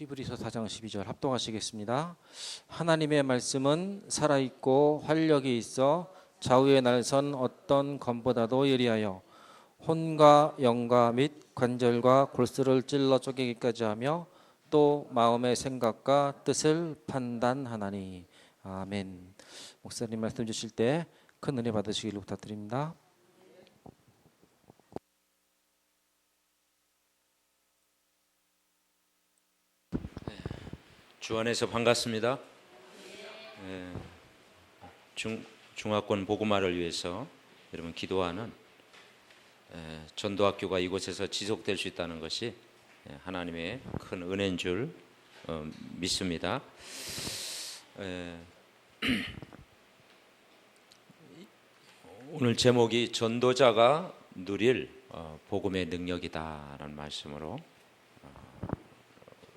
히브리서 4장 12절 합독하시겠습니다. 하나님의 말씀은 살아있고 활력이 있어 좌우의 날선 어떤 검보다도 예리하여 혼과 영과 및 관절과 골수를 찔러 쪼개기까지 하며 또 마음의 생각과 뜻을 판단하나니. 아멘. 목사님 말씀 주실 때 큰 은혜 받으시길 부탁드립니다. 주 안에서 반갑습니다. 중화권 복음화를 위해서 여러분 기도하는 전도학교가 이곳에서 지속될 수 있다는 것이 하나님의 큰 은혜인 줄 믿습니다. 오늘 제목이 전도자가 누릴 복음의 능력이다라는 말씀으로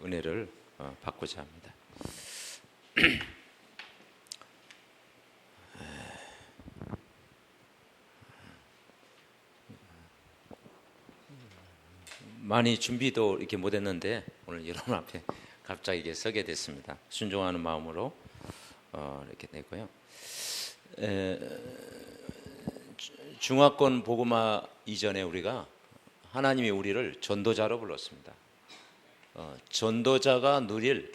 은혜를 받고자 합니다. 많이 준비도 이렇게 못했는데 오늘 여러분 앞에 갑자기 이렇게 서게 됐습니다. 순종하는 마음으로 이렇게 됐고요. 중화권 복음화 이전에 우리가 하나님이 우리를 전도자로 불렀습니다. 전도자가 누릴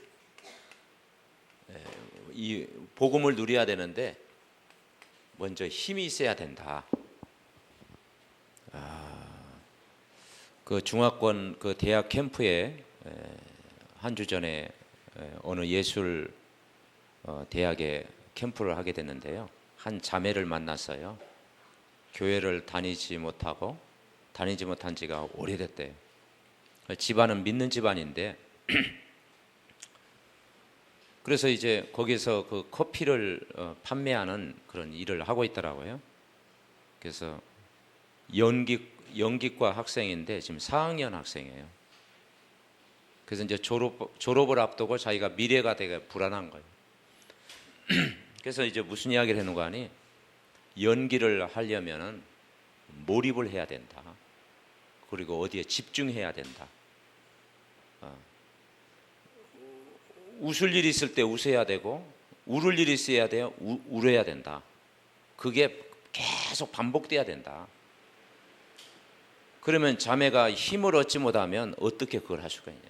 이 복음을 누려야 되는데 먼저 힘이 있어야 된다. 그 중화권 그 대학 캠프에 한 주 전에 어느 예술 대학에 캠프를 하게 됐는데요. 한 자매를 만났어요. 교회를 다니지 못한 지가 오래됐대요. 집안은 믿는 집안인데 그래서 이제 거기서 그 커피를 판매하는 그런 일을 하고 있더라고요. 그래서 연기과 학생인데 지금 4학년 학생이에요. 그래서 이제 졸업을 앞두고 자기가 미래가 되게 불안한 거예요. 그래서 이제 무슨 이야기를 해놓은 거 아니? 연기를 하려면은 몰입을 해야 된다. 그리고 어디에 집중해야 된다. 웃을 일이 있을 때 웃어야 되고 울을 일이 있어야 돼요. 울어야 된다. 그게 계속 반복돼야 된다. 그러면 자매가 힘을 얻지 못하면 어떻게 그걸 할 수가 있냐.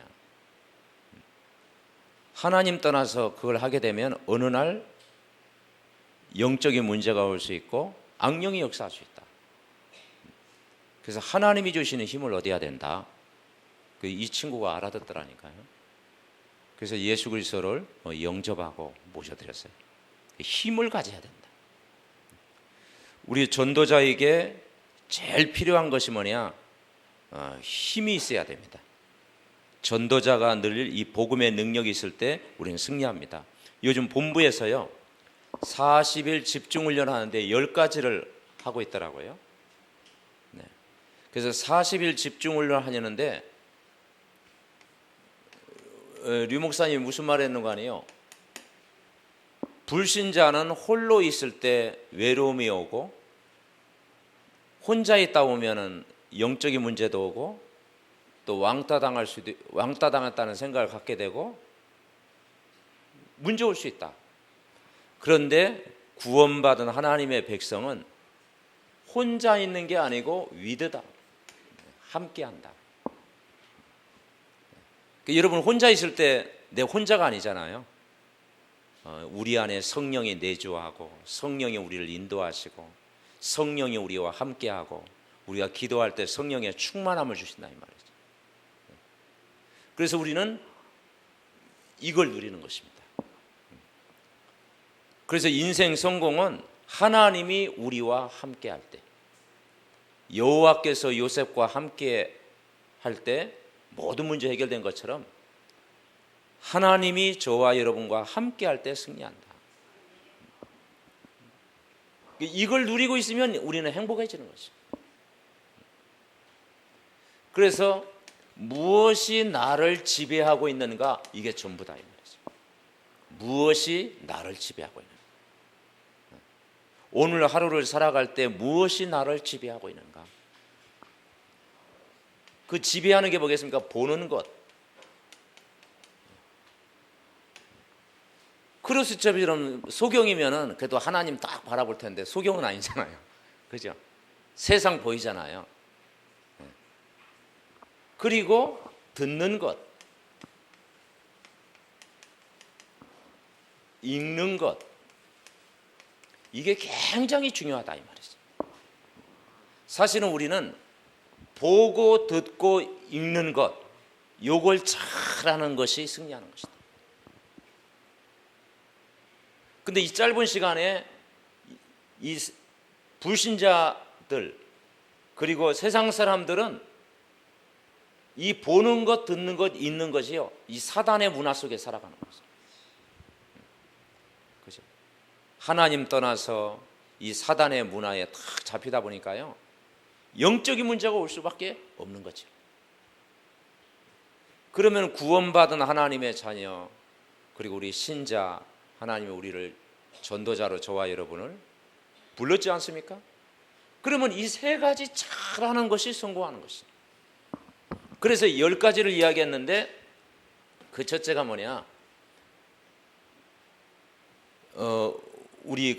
하나님 떠나서 그걸 하게 되면 어느 날 영적인 문제가 올 수 있고 악령이 역사할 수 있다. 그래서 하나님이 주시는 힘을 얻어야 된다. 이 친구가 알아듣더라니까요. 그래서 예수 그리스도를 영접하고 모셔드렸어요. 힘을 가져야 된다. 우리 전도자에게 제일 필요한 것이 뭐냐? 힘이 있어야 됩니다. 전도자가 늘 이 복음의 능력이 있을 때 우리는 승리합니다. 요즘 본부에서요 40일 집중훈련 하는데 10가지를 하고 있더라고요. 네. 그래서 40일 집중훈련 하려는데 류 목사님이 무슨 말 했는가 하네요. 불신자는 홀로 있을 때 외로움이 오고 혼자 있다 보면은 영적인 문제도 오고 또 왕따당했다는 생각을 갖게 되고 문제 올 수 있다. 그런데 구원받은 하나님의 백성은 혼자 있는 게 아니고 위드다. 함께한다. 여러분 혼자 있을 때 내 혼자가 아니잖아요. 우리 안에 성령이 내주하고 성령이 우리를 인도하시고 성령이 우리와 함께하고 우리가 기도할 때 성령의 충만함을 주신다 이 말이죠. 그래서 우리는 이걸 누리는 것입니다. 그래서 인생 성공은 하나님이 우리와 함께할 때, 여호와께서 요셉과 함께 할 때 모든 문제 해결된 것처럼 하나님이 저와 여러분과 함께 할 때 승리한다. 이걸 누리고 있으면 우리는 행복해지는 것이죠. 그래서 무엇이 나를 지배하고 있는가? 이게 전부다 이 말이죠. 무엇이 나를 지배하고 있는가? 오늘 하루를 살아갈 때 무엇이 나를 지배하고 있는가? 그 지배하는 게 뭐겠습니까? 보는 것, 크루스첩처럼 소경이면은 그래도 하나님 딱 바라볼 텐데 소경은 아니잖아요. 그죠? 세상 보이잖아요. 그리고 듣는 것, 읽는 것, 이게 굉장히 중요하다 이 말이죠. 사실은 우리는 보고 듣고 읽는 것, 요걸 잘하는 것이 승리하는 것이다. 근데 이 짧은 시간에 이 불신자들 그리고 세상 사람들은 이 보는 것, 듣는 것, 읽는 것이요, 이 사단의 문화 속에 살아가는 거죠. 그죠? 하나님 떠나서 이 사단의 문화에 탁 잡히다 보니까요, 영적인 문제가 올 수밖에 없는 거죠. 그러면 구원받은 하나님의 자녀, 그리고 우리 신자, 하나님이 우리를 전도자로 저와 여러분을 불렀지 않습니까? 그러면 이 세 가지 잘하는 것이 성공하는 것입니다. 그래서 10가지를 이야기했는데 그 첫째가 뭐냐? 우리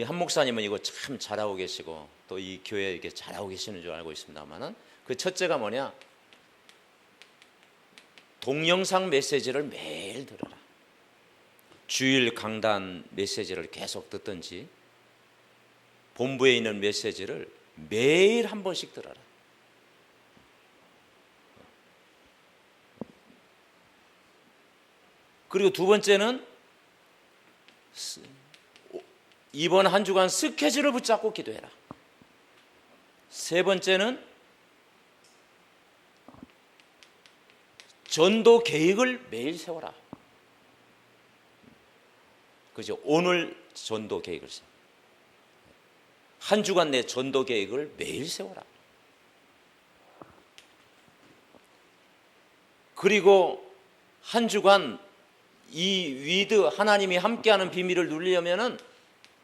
한 목사님은 이거 참 잘하고 계시고 또 이 교회에 이렇게 잘하고 계시는 줄 알고 있습니다만은 그 첫째가 뭐냐? 동영상 메시지를 매일 들어라. 주일 강단 메시지를 계속 듣든지 본부에 있는 메시지를 매일 한 번씩 들어라. 그리고 두 번째는 이번 한 주간 스케줄을 붙잡고 기도해라. 세 번째는 전도 계획을 매일 세워라. 그죠? 오늘 전도 계획을 세워. 한 주간 내 전도 계획을 매일 세워라. 그리고 한 주간 이 위드 하나님이 함께하는 비밀을 누리려면은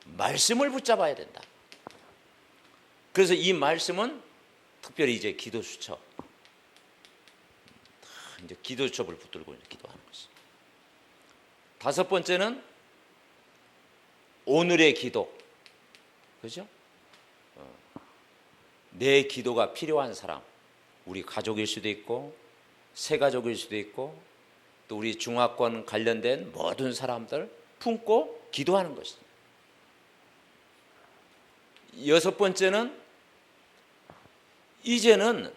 말씀을 붙잡아야 된다. 그래서 이 말씀은 특별히 이제 기도 수첩, 이제 기도 수첩을 붙들고 기도하는 것이. 다섯 번째는 오늘의 기도, 그죠? 내 기도가 필요한 사람, 우리 가족일 수도 있고 새 가족일 수도 있고 또 우리 중화권 관련된 모든 사람들 품고 기도하는 것입니다. 여섯 번째는 이제는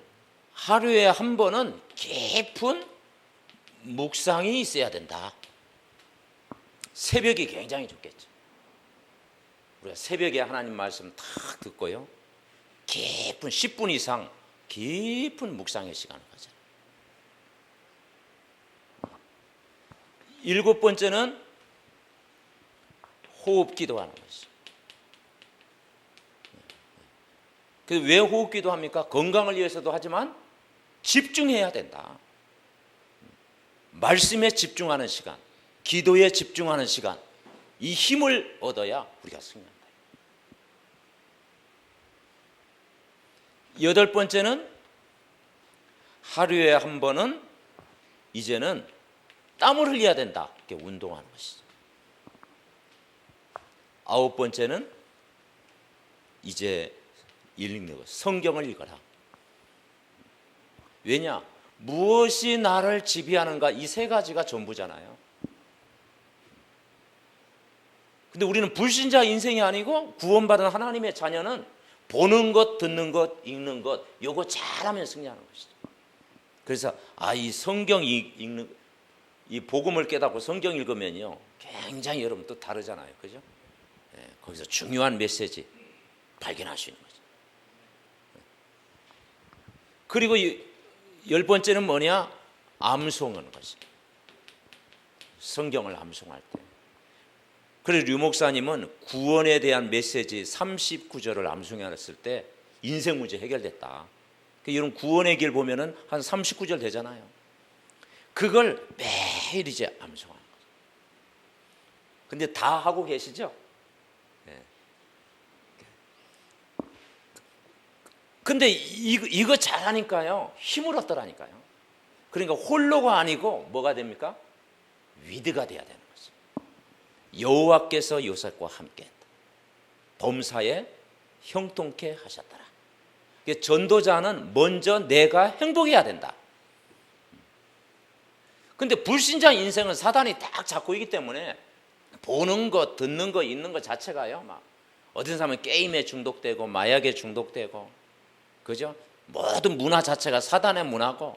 하루에 한 번은 깊은 묵상이 있어야 된다. 새벽이 굉장히 좋겠죠. 우리가 새벽에 하나님 말씀 탁 듣고요, 깊은 10분 이상 깊은 묵상의 시간을 가져요. 일곱 번째는 호흡 기도하는 것이죠. 그래서 왜 호흡 기도합니까? 건강을 위해서도 하지만 집중해야 된다. 말씀에 집중하는 시간, 기도에 집중하는 시간, 이 힘을 얻어야 우리가 승리한다. 여덟 번째는 하루에 한 번은 이제는 땀을 흘려야 된다. 이렇게 운동하는 것이죠. 아홉 번째는 이제 읽는 것, 성경을 읽어라. 왜냐? 무엇이 나를 지배하는가, 이 세 가지가 전부잖아요. 근데 우리는 불신자 인생이 아니고 구원받은 하나님의 자녀는 보는 것, 듣는 것, 읽는 것, 요거 잘하면 승리하는 것이죠. 그래서 이 성경 읽는, 이 복음을 깨닫고 성경 읽으면요 굉장히 여러분 또 다르잖아요. 그죠? 거기서 중요한 메시지 발견할 수 있는 거죠. 그리고 열 번째는 뭐냐? 암송하는 거죠. 성경을 암송할 때. 그래서 류 목사님은 구원에 대한 메시지 39절을 암송했을 때 인생 문제 해결됐다. 이런 구원의 길 보면은 한 39절 되잖아요. 그걸 매일 이제 암송하는 거죠. 근데 다 하고 계시죠? 네. 근데 이거 잘하니까요 힘을 얻더라니까요. 그러니까 홀로가 아니고 뭐가 됩니까? 위드가 돼야 되는 거죠. 여호와께서 요셉과 함께했다. 범사에 형통케 하셨더라. 전도자는 먼저 내가 행복해야 된다. 근데 불신자 인생은 사단이 딱 잡고 있기 때문에 보는 것, 듣는 것, 있는 것 자체가요, 막 어떤 사람은 게임에 중독되고 마약에 중독되고, 그죠? 모든 문화 자체가 사단의 문화고,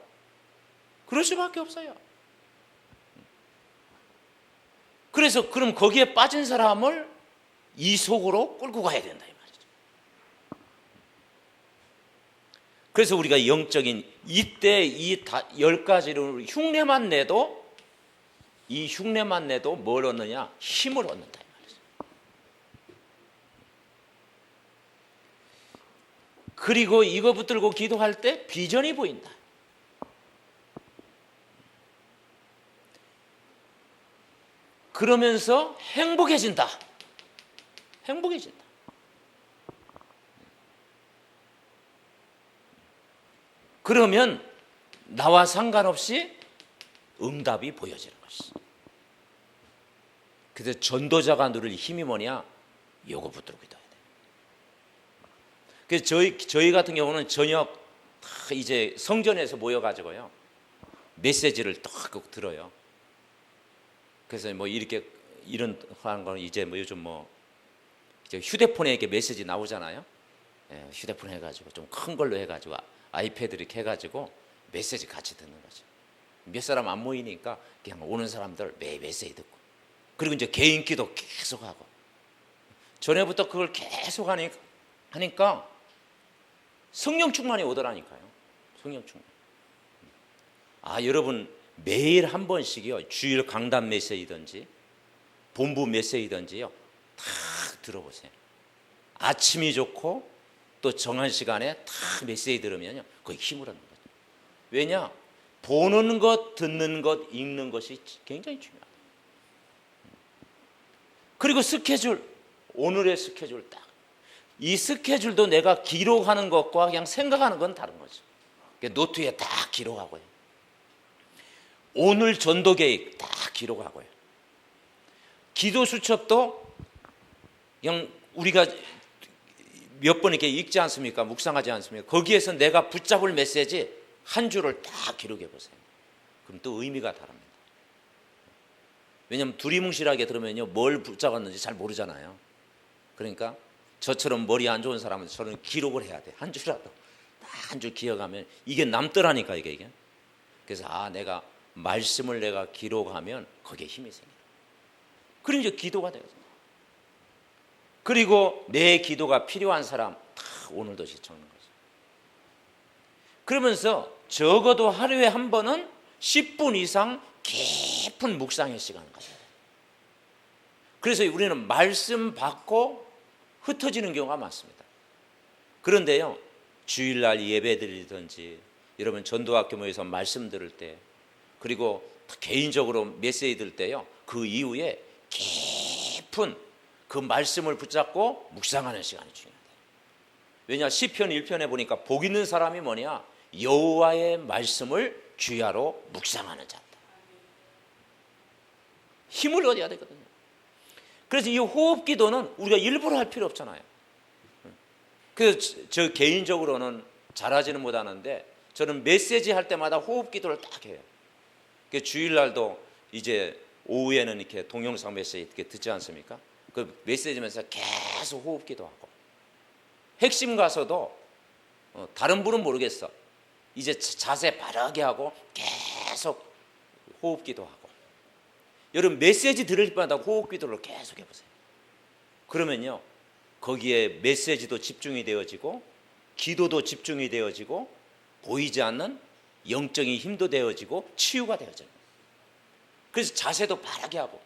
그럴 수밖에 없어요. 그래서 그럼 거기에 빠진 사람을 이 속으로 끌고 가야 된다 이 말이죠. 그래서 우리가 영적인 이때 이 10가지를 흉내만 내도, 이 흉내만 내도 뭘 얻느냐? 힘을 얻는다 이 말이죠. 그리고 이거 붙들고 기도할 때 비전이 보인다. 그러면서 행복해진다. 행복해진다. 그러면 나와 상관없이 응답이 보여지는 것이. 그래서 전도자가 누릴 힘이 뭐냐? 요거 붙들고 기도해야 돼. 그래서 저희 같은 경우는 저녁 이제 성전에서 모여가지고요, 메시지를 딱 들어요. 그래서 뭐 이렇게 이런 하는 거는 이제 뭐 요즘 뭐 이제 휴대폰에 이렇게 메시지 나오잖아요. 예, 휴대폰 해가지고 좀 큰 걸로 해가지고 아이패드 이렇게 해가지고 메시지 같이 듣는 거죠. 몇 사람 안 모이니까 그냥 오는 사람들 매일 메시지 듣고, 그리고 이제 개인 기도 계속 하고. 전에부터 그걸 계속 하니까 성령 충만이 오더라니까요. 성령 충만. 아, 여러분 매일 한 번씩이요, 주일 강단 메시지든지 본부 메시지든지요, 다 들어보세요. 아침이 좋고 또 정한 시간에 다 메시지 들으면요, 거의 힘을 얻는 거죠. 왜냐? 보는 것, 듣는 것, 읽는 것이 굉장히 중요하다. 그리고 스케줄, 오늘의 스케줄 딱. 이 스케줄도 내가 기록하는 것과 그냥 생각하는 건 다른 거죠. 노트에 딱 기록하고요. 오늘 전도 계획 딱 기록하고요. 기도 수첩도 그냥 우리가 몇 번 이렇게 읽지 않습니까? 묵상하지 않습니까? 거기에서 내가 붙잡을 메시지 한 줄을 딱 기록해 보세요. 그럼 또 의미가 다릅니다. 왜냐하면 두리뭉실하게 들으면요, 뭘 붙잡았는지 잘 모르잖아요. 그러니까 저처럼 머리 안 좋은 사람은 저는 기록을 해야 돼. 한 줄이라도 한 줄 기억하면 이게 남더라니까 이게. 그래서 내가 말씀을 내가 기록하면 거기에 힘이 생겨요. 그럼 이제 기도가 되거든요. 그리고 내 기도가 필요한 사람 다 오늘도 적는 거죠. 그러면서 적어도 하루에 한 번은 10분 이상 깊은 묵상의 시간을 가져야 돼요. 그래서 우리는 말씀 받고 흩어지는 경우가 많습니다. 그런데요, 주일날 예배 드리든지, 여러분 전도학교 모여서 말씀 들을 때, 그리고 개인적으로 메시지 들 때요, 그 이후에 깊은 그 말씀을 붙잡고 묵상하는 시간이 중요해요. 왜냐? 시편 1편에 보니까 복 있는 사람이 뭐냐? 여호와의 말씀을 주야로 묵상하는 자다. 힘을 얻어야 되거든요. 그래서 이 호흡 기도는 우리가 일부러 할 필요 없잖아요. 그래서 저 개인적으로는 잘하지는 못하는데, 저는 메시지 할 때마다 호흡 기도를 딱 해요. 주일날도 이제 오후에는 이렇게 동영상 메시지 이렇게 듣지 않습니까? 그 메시지면서 계속 호흡 기도하고, 핵심 가서도 다른 분은 모르겠어, 이제 자세 바르게 하고 계속 호흡 기도하고. 여러분 메시지 들을 때마다 호흡 기도를 계속 해보세요. 그러면요, 거기에 메시지도 집중이 되어지고, 기도도 집중이 되어지고, 보이지 않는 영적인 힘도 되어지고, 치유가 되어져요. 그래서 자세도 바르게 하고.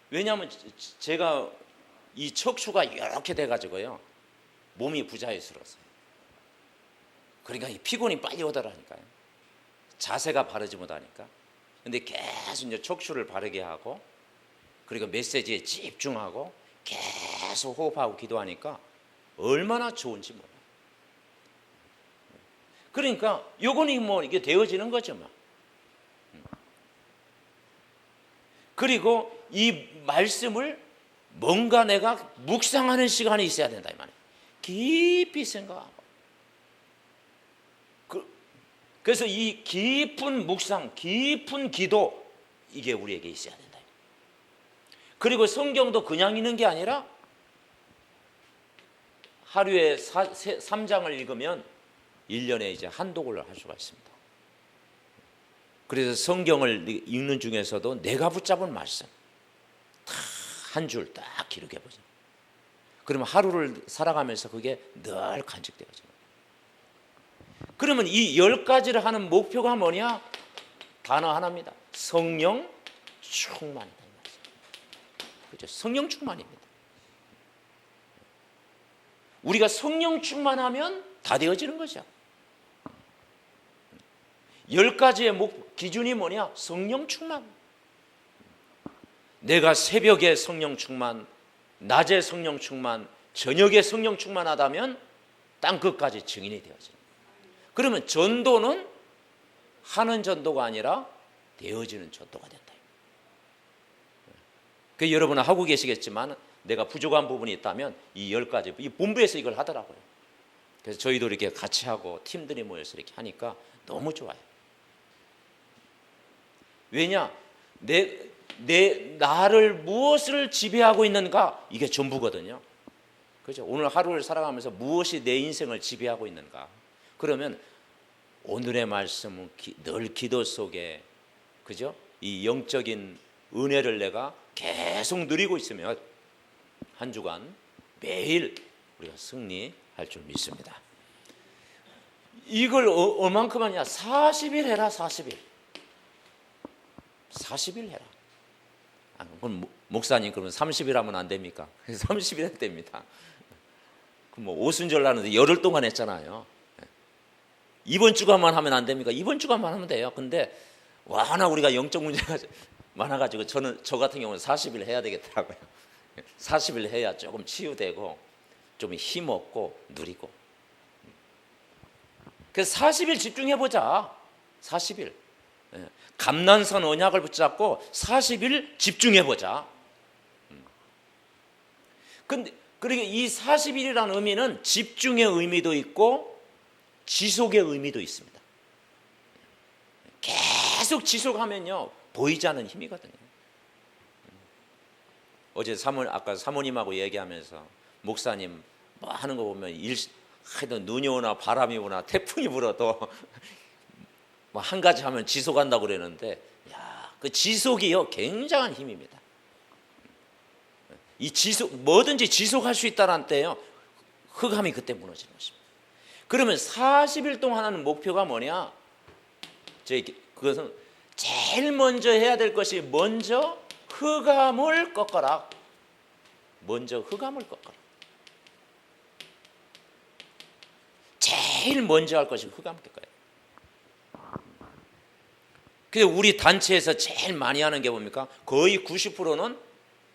왜냐하면 제가 이 척추가 이렇게 돼가지고요, 몸이 부자연스러웠어요. 그러니까 피곤이 빨리 오더라니까요. 자세가 바르지 못하니까. 근데 계속 이제 척추를 바르게 하고, 그리고 메시지에 집중하고 계속 호흡하고 기도하니까 얼마나 좋은지 몰라요. 그러니까 요거는 뭐 이게 되어지는 거죠, 뭐. 그리고 이 말씀을 뭔가 내가 묵상하는 시간이 있어야 된다 이 말이에요. 깊이 생각하고. 그래서 이 깊은 묵상, 깊은 기도, 이게 우리에게 있어야 된다. 그리고 성경도 그냥 읽는 게 아니라 하루에 3장을 읽으면 1년에 이제 한독을 할 수가 있습니다. 그래서 성경을 읽는 중에서도 내가 붙잡은 말씀 한 줄 딱 기록해 보자. 그러면 하루를 살아가면서 그게 늘 간직되어져. 그러면 이 10가지를 하는 목표가 뭐냐? 단어 하나입니다. 성령 충만이다. 그렇죠? 성령 충만입니다. 우리가 성령 충만하면 다 되어지는 거죠. 10가지의 기준이 뭐냐? 성령 충만. 내가 새벽에 성령 충만, 낮에 성령 충만, 저녁에 성령 충만하다면 땅끝까지 증인이 되어집니다. 그러면 전도는 하는 전도가 아니라 되어지는 전도가 된다. 그 여러분은 하고 계시겠지만 내가 부족한 부분이 있다면 이 10가지, 이 본부에서 이걸 하더라고요. 그래서 저희도 이렇게 같이 하고 팀들이 모여서 이렇게 하니까 너무 좋아요. 왜냐? 나를 무엇을 지배하고 있는가? 이게 전부거든요. 그죠? 오늘 하루를 살아가면서 무엇이 내 인생을 지배하고 있는가? 그러면 오늘의 말씀은 늘 기도 속에, 그죠? 이 영적인 은혜를 내가 계속 누리고 있으면 한 주간 매일 우리가 승리할 줄 믿습니다. 이걸 얼만큼 하냐? 40일 해라. 40일. 40일 해라. 그럼 목사님 그러면 30일 하면 안 됩니까? 30일 해도 됩니다. 그럼 오순절 나는데 열흘 동안 했잖아요. 이번 주간만 하면 안 됩니까? 이번 주간만 하면 돼요. 근데 워낙 우리가 영적 문제가 많아가지고 저 같은 경우는 40일 해야 되겠더라고요. 40일 해야 조금 치유되고 좀 힘없고 누리고. 그래서 40일 집중해보자. 40일. 감난선 언약을 붙잡고 40일 집중해보자. 근데 그러니까 이 40일이라는 의미는 집중의 의미도 있고 지속의 의미도 있습니다. 계속 지속하면요 보이지 않는 힘이거든요. 어제 아까 사모님하고 얘기하면서 목사님 뭐 하는 거 보면 하여튼 눈이 오나 바람이 오나 태풍이 불어도 뭐 한 가지 하면 지속한다고 그러는데, 그 지속이요 굉장한 힘입니다. 이 뭐든지 지속할 수 있다는 때요 흑암이 그때 무너지는 것입니다. 그러면 40일 동안 하는 목표가 뭐냐? 그것은 제일 먼저 해야 될 것이 먼저 흑암을 꺾어라. 먼저 흑암을 꺾어라. 제일 먼저 할 것이 흑암을 꺾어야 돼. 그래서 우리 단체에서 제일 많이 하는 게 뭡니까? 거의 90%는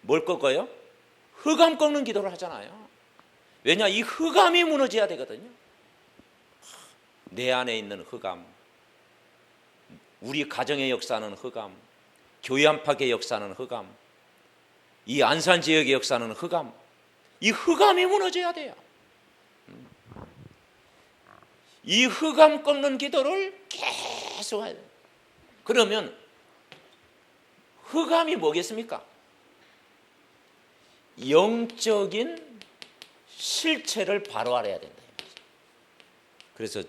뭘 꺾어요? 흑암 꺾는 기도를 하잖아요. 왜냐? 이 흑암이 무너져야 되거든요. 내 안에 있는 흑암, 우리 가정의 역사는 흑암, 교회 안팎의 역사는 흑암, 이 안산 지역의 역사는 흑암. 이 흑암이 무너져야 돼요. 이 흑암 꺾는 기도를 계속 해야 돼요. 그러면 흑암이 뭐겠습니까? 영적인 실체를 바로 알아야 된다. 그래서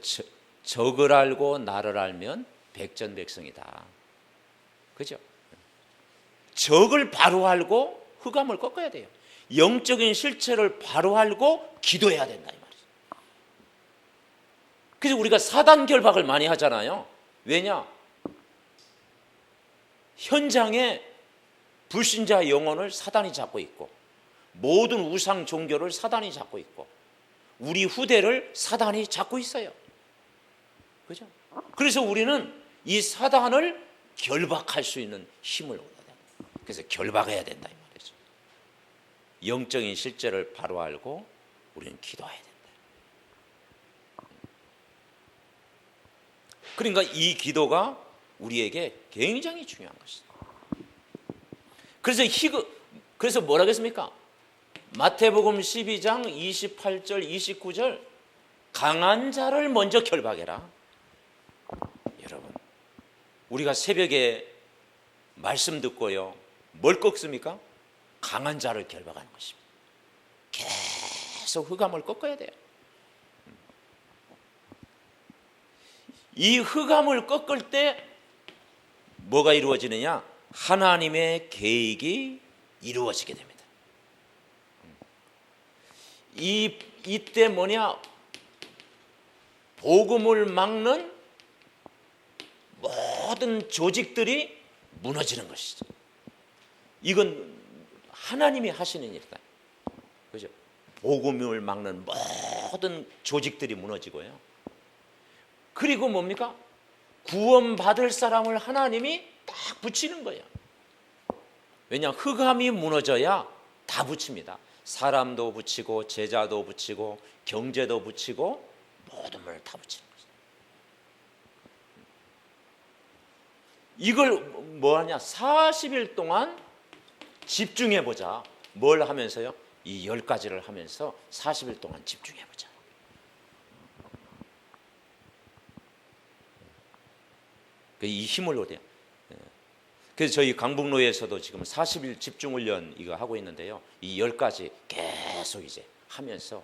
적을 알고 나를 알면 백전백승이다. 그죠? 적을 바로 알고 흑암을 꺾어야 돼요. 영적인 실체를 바로 알고 기도해야 된다 이 말이죠. 그래서 우리가 사단 결박을 많이 하잖아요. 왜냐? 현장에 불신자 영혼을 사단이 잡고 있고 모든 우상 종교를 사단이 잡고 있고 우리 후대를 사단이 잡고 있어요. 그죠? 그래서 우리는 이 사단을 결박할 수 있는 힘을 얻어야 된다. 그래서 결박해야 된다 이 말이죠. 영적인 실제를 바로 알고 우리는 기도해야 된다. 그러니까 이 기도가 우리에게 굉장히 중요한 것이다. 그래서 뭐라 그랬습니까? 마태복음 12장 28절 29절 강한 자를 먼저 결박해라. 여러분, 우리가 새벽에 말씀 듣고요, 뭘 꺾습니까? 강한 자를 결박하는 것입니다. 계속 흑암을 꺾어야 돼요. 이 흑암을 꺾을 때 뭐가 이루어지느냐? 하나님의 계획이 이루어지게 됩니다. 이때 뭐냐? 복음을 막는 모든 조직들이 무너지는 것이죠. 이건 하나님이 하시는 일이다. 그죠? 복음을 막는 모든 조직들이 무너지고요. 그리고 뭡니까? 구원받을 사람을 하나님이 딱 붙이는 거예요. 왜냐? 흑암이 무너져야 다 붙입니다. 사람도 붙이고 제자도 붙이고 경제도 붙이고 모든 걸 다 붙이는 거죠. 이걸 뭐 하냐? 40일 동안 집중해 보자. 뭘 하면서요? 이 10가지를 하면서 40일 동안 집중해 보자. 이 힘을 얻어요. 그래서 저희 강북로에서도 지금 40일 집중훈련 이거 하고 있는데요. 이 10가지 계속 이제 하면서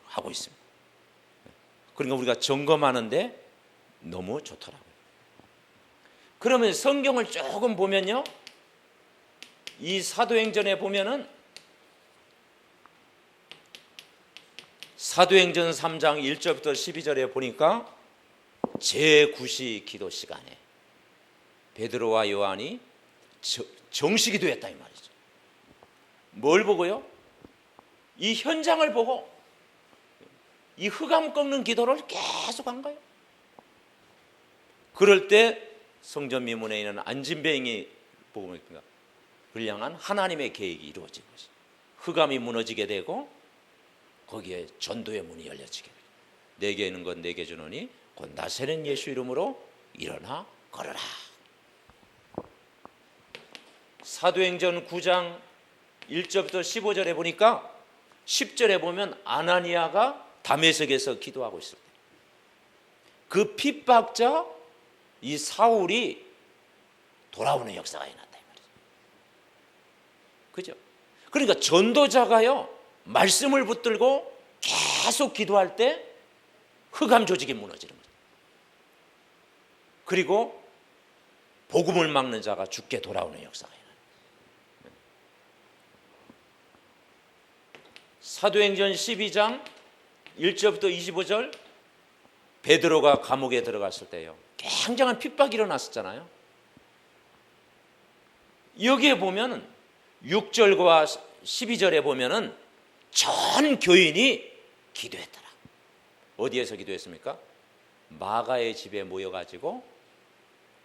하고 있습니다. 그러니까 우리가 점검하는데 너무 좋더라고요. 그러면 성경을 조금 보면요, 이 사도행전에 보면은 사도행전 3장 1절부터 12절에 보니까 제9시 기도 시간에 베드로와 요한이 정시기도했다 이 말이죠. 뭘 보고요? 이 현장을 보고 이 흑암 꺾는 기도를 계속 한 거예요. 그럴 때 성전 미문에 있는 안진뱅이 보고 보니까 그를 향한 하나님의 계획이 이루어진 것이, 흑암이 무너지게 되고 거기에 전도의 문이 열려지게 되고, 내게 있는 건 내게 주노니 곧 나사렛 예수 이름으로 일어나 걸어라. 사도행전 9장 1절부터 15절에 보니까 10절에 보면 아나니아가 다메섹에서 기도하고 있을 때 그 핍박자 이 사울이 돌아오는 역사가 일어났다 이 말이죠. 그죠? 그러니까 전도자가요, 말씀을 붙들고 계속 기도할 때 흑암 조직이 무너지는 거죠. 그리고 복음을 막는 자가 죽게 돌아오는 역사가 일어나요. 사도행전 12장 1절부터 25절 베드로가 감옥에 들어갔을 때요, 굉장한 핍박이 일어났었잖아요. 여기에 보면 6절과 12절에 보면은 전 교인이 기도했더라. 어디에서 기도했습니까? 마가의 집에 모여가지고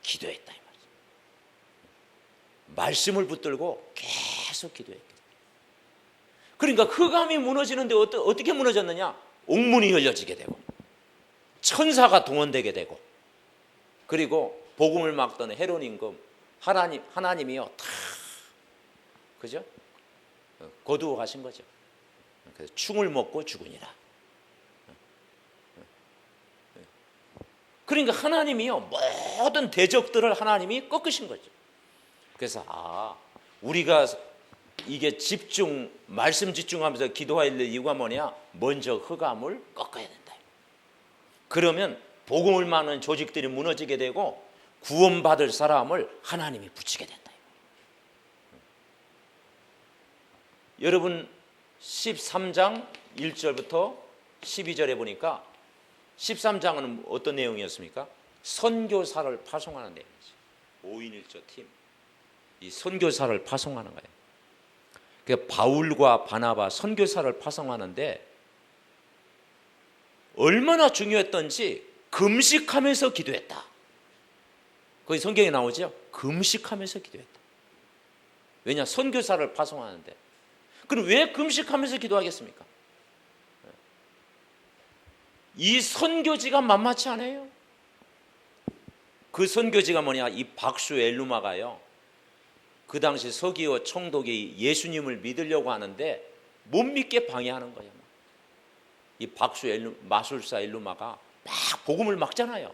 기도했다 이 말이죠. 말씀을 붙들고 계속 기도했거든요. 그러니까 흑암이 무너지는데 어떻게 무너졌느냐? 옥문이 열려지게 되고 천사가 동원되게 되고, 그리고 복음을 막던 헤롯 임금 하나님이요 다, 그죠? 거두어 가신 거죠. 그래서 충을 먹고 죽으니라. 그러니까 하나님이요 모든 대적들을 하나님이 꺾으신 거죠. 그래서 우리가 이게 말씀 집중하면서 기도할 이유가 뭐냐? 먼저 흑암을 꺾어야 된다. 그러면 복음을 막는 조직들이 무너지게 되고 구원받을 사람을 하나님이 붙이게 된다. 여러분 13장 1절부터 12절에 보니까 13장은 어떤 내용이었습니까? 선교사를 파송하는 내용이죠. 5인 1조 팀, 이 선교사를 파송하는 거예요. 그 바울과 바나바 선교사를 파송하는데 얼마나 중요했던지 금식하면서 기도했다. 거기 성경에 나오죠. 금식하면서 기도했다. 왜냐? 선교사를 파송하는데. 그럼 왜 금식하면서 기도하겠습니까? 이 선교지가 만만치 않아요. 그 선교지가 뭐냐? 이 박수 엘루마가요, 그 당시 서기와 총독이 예수님을 믿으려고 하는데 못 믿게 방해하는 거예요. 이 마술사 엘루마가 막 복음을 막잖아요.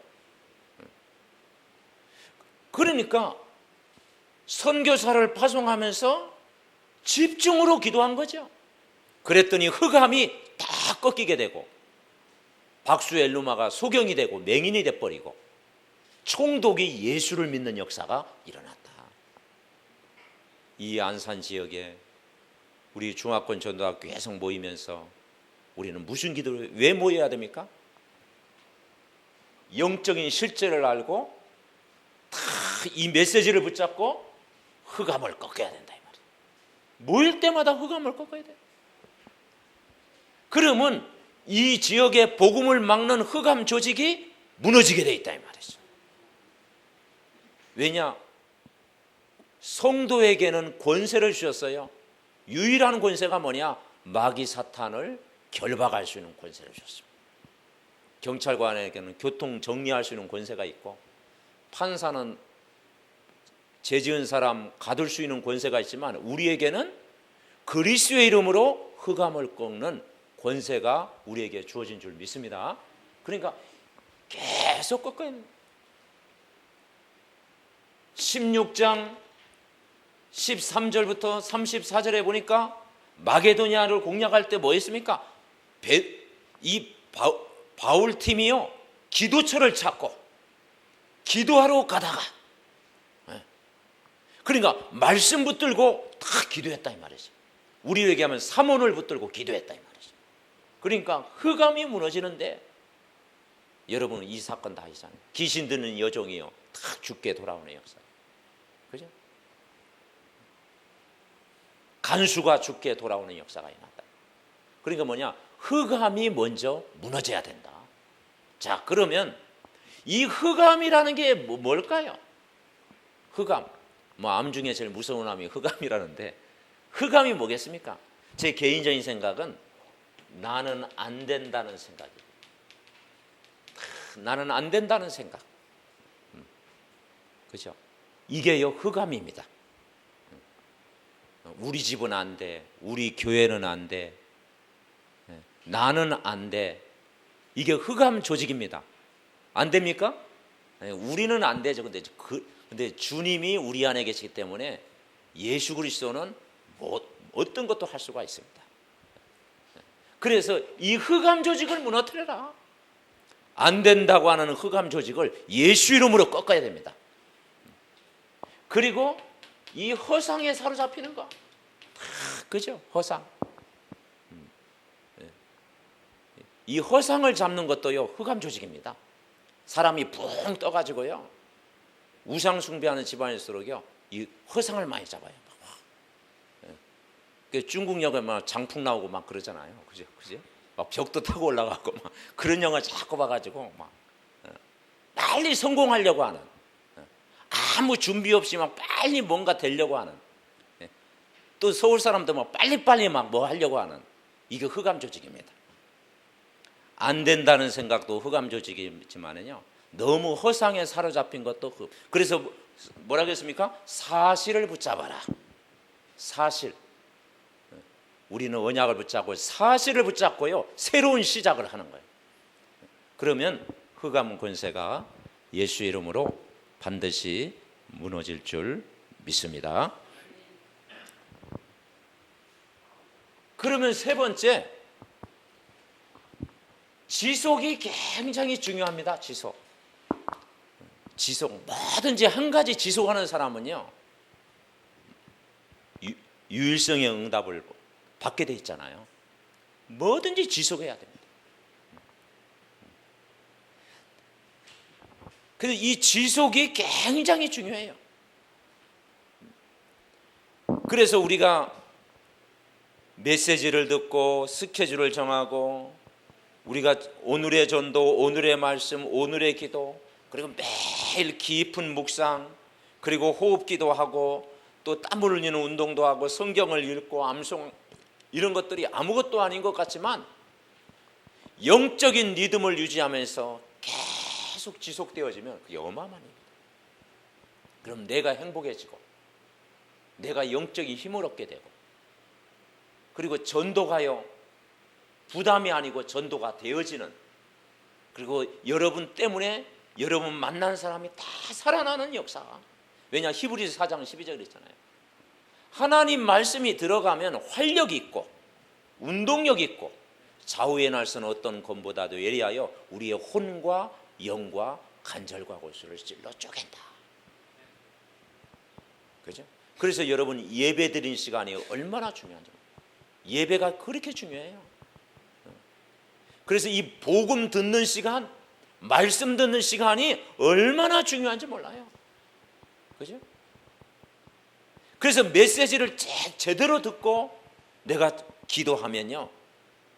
그러니까 선교사를 파송하면서 집중으로 기도한 거죠. 그랬더니 흑암이 다 꺾이게 되고 박수 엘루마가 소경이 되고 맹인이 돼버리고 총독이 예수를 믿는 역사가 일어났다. 이 안산 지역에 우리 중화권 전도학교 계속 모이면서 우리는 무슨 기도를 왜 모여야 됩니까? 영적인 실제를 알고 다 이 메시지를 붙잡고 흑암을 꺾어야 된다 이 말이에요. 모일 때마다 흑암을 꺾어야 돼. 그러면 이 지역의 복음을 막는 흑암 조직이 무너지게 돼 있다 이 말이죠. 왜냐? 성도에게는 권세를 주셨어요. 유일한 권세가 뭐냐? 마귀 사탄을 결박할 수 있는 권세를 주셨습니다. 경찰관에게는 교통 정리할 수 있는 권세가 있고, 판사는 죄 지은 사람 가둘 수 있는 권세가 있지만, 우리에게는 그리스도의 이름으로 흑암을 꺾는 권세가 우리에게 주어진 줄 믿습니다. 그러니까 계속 꺾어야 됩니다. 16장 13절부터 34절에 보니까 마게도니아를 공략할 때 뭐 했습니까? 바울 팀이요, 기도처를 찾고 기도하러 가다가, 그러니까 말씀 붙들고 다 기도했다 이 말이죠. 우리 얘기하면 삼원을 붙들고 기도했다 이 말이죠. 그러니까 흑암이 무너지는데, 여러분 이 사건 다 있잖아요. 귀신 드는 여종이요 다 죽게 돌아오는 역사, 그죠? 간수가 죽게 돌아오는 역사가 일어났다. 그러니까 뭐냐? 흑암이 먼저 무너져야 된다. 자, 그러면 이 흑암이라는 게 뭘까요? 흑암, 암 중에 제일 무서운 암이 흑암이라는데, 흑암이 뭐겠습니까? 제 개인적인 생각은 나는 안 된다는 생각이에요. 나는 안 된다는 생각. 그죠? 이게요 흑암입니다. 우리 집은 안 돼, 우리 교회는 안 돼, 나는 안 돼. 이게 흑암 조직입니다. 안 됩니까? 우리는 안 되죠. 근데 주님이 우리 안에 계시기 때문에 예수 그리스도는 어떤 것도 할 수가 있습니다. 그래서 이 흑암 조직을 무너뜨려라. 안 된다고 하는 흑암 조직을 예수 이름으로 꺾어야 됩니다. 그리고 이 허상에 사로잡히는 거, 그죠? 허상. 이 허상을 잡는 것도요 흑암 조직입니다. 사람이 붕 떠가지고요 우상 숭배하는 집안일수록요 이 허상을 많이 잡아요. 중국역에 막 장풍 나오고 막 그러잖아요. 그죠? 막 벽도 타고 올라가고 막 그런 영화 자꾸 봐가지고 막 빨리 성공하려고 하는, 아무 준비 없이 막 빨리 뭔가 되려고 하는, 또 서울 사람도 막 빨리빨리 막 뭐 하려고 하는, 이게 흑암 조직입니다. 안 된다는 생각도 흑암 조직이지만은요 너무 허상에 사로잡힌 것도 그래서 뭐라고 했습니까? 사실을 붙잡아라. 사실. 우리는 언약을 붙잡고 사실을 붙잡고요 새로운 시작을 하는 거예요. 그러면 흑암 권세가 예수 이름으로 반드시 무너질 줄 믿습니다. 그러면 세 번째, 지속이 굉장히 중요합니다. 지속. 뭐든지 한 가지 지속하는 사람은요 유일성의 응답을 받게 돼 있잖아요. 뭐든지 지속해야 됩니다. 그래서 이 지속이 굉장히 중요해요. 그래서 우리가 메시지를 듣고 스케줄을 정하고, 우리가 오늘의 전도, 오늘의 말씀, 오늘의 기도, 그리고 매일 깊은 묵상, 그리고 호흡 기도하고, 또 땀을 흘리는 운동도 하고, 성경을 읽고 암송, 이런 것들이 아무것도 아닌 것 같지만 영적인 리듬을 유지하면서 계속 지속되어지면 그게 어마어마합니다. 그럼 내가 행복해지고 내가 영적인 힘을 얻게 되고, 그리고 전도가요 부담이 아니고 전도가 되어지는, 그리고 여러분 때문에 여러분 만난 사람이 다 살아나는 역사가. 왜냐, 히브리서 4장 12절 그랬잖아요. 하나님 말씀이 들어가면 활력 있고 운동력 있고 좌우의 날선 어떤 검보다도 예리하여 우리의 혼과 영과 간절과 골수를 찔러 쪼갠다. 그죠? 그래서 여러분 예배 드린 시간이 얼마나 중요한지, 예배가 그렇게 중요해요. 그래서 이 복음 듣는 시간, 말씀 듣는 시간이 얼마나 중요한지 몰라요. 그죠? 그래서 메시지를 제대로 듣고 내가 기도하면요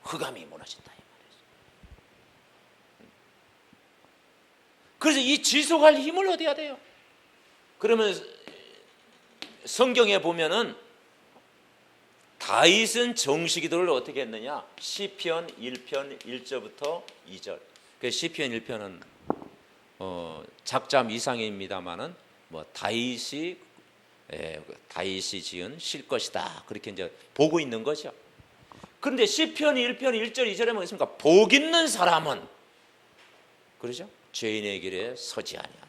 흑암이 무너진다 이 말이죠. 그래서 이 지속할 힘을 얻어야 돼요. 그러면 성경에 보면은 다윗은 정식기도를 어떻게 했느냐? 시편 1편 1절부터 2절. 그 시편 1편은 작자 미상입니다만은 뭐 다윗이 지은 실 것이다, 그렇게 이제 보고 있는 거죠. 그런데 시편 1편 1절 2절에 뭐겠습니까? 복 있는 사람은, 그러죠? 죄인의 길에 서지 아니하며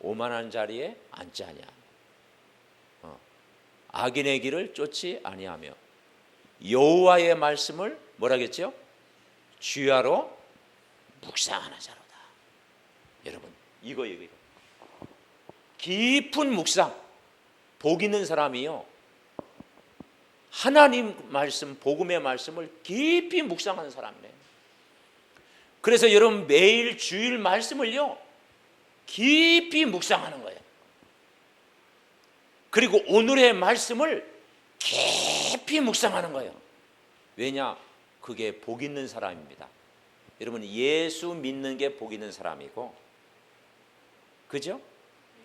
오만한 자리에 앉지 아니하며 악인의 길을 쫓지 아니하며 여호와의 말씀을 뭐라겠죠? 주야로 묵상하는 자로다. 여러분 이거 깊은 묵상, 복 있는 사람이요 하나님 말씀, 복음의 말씀을 깊이 묵상하는 사람이에요. 그래서 여러분 매일 주일 말씀을요 깊이 묵상하는 거예요. 그리고 오늘의 말씀을 깊이 묵상하는 거예요. 왜냐? 그게 복 있는 사람입니다. 여러분 예수 믿는 게 복 있는 사람이고, 그죠?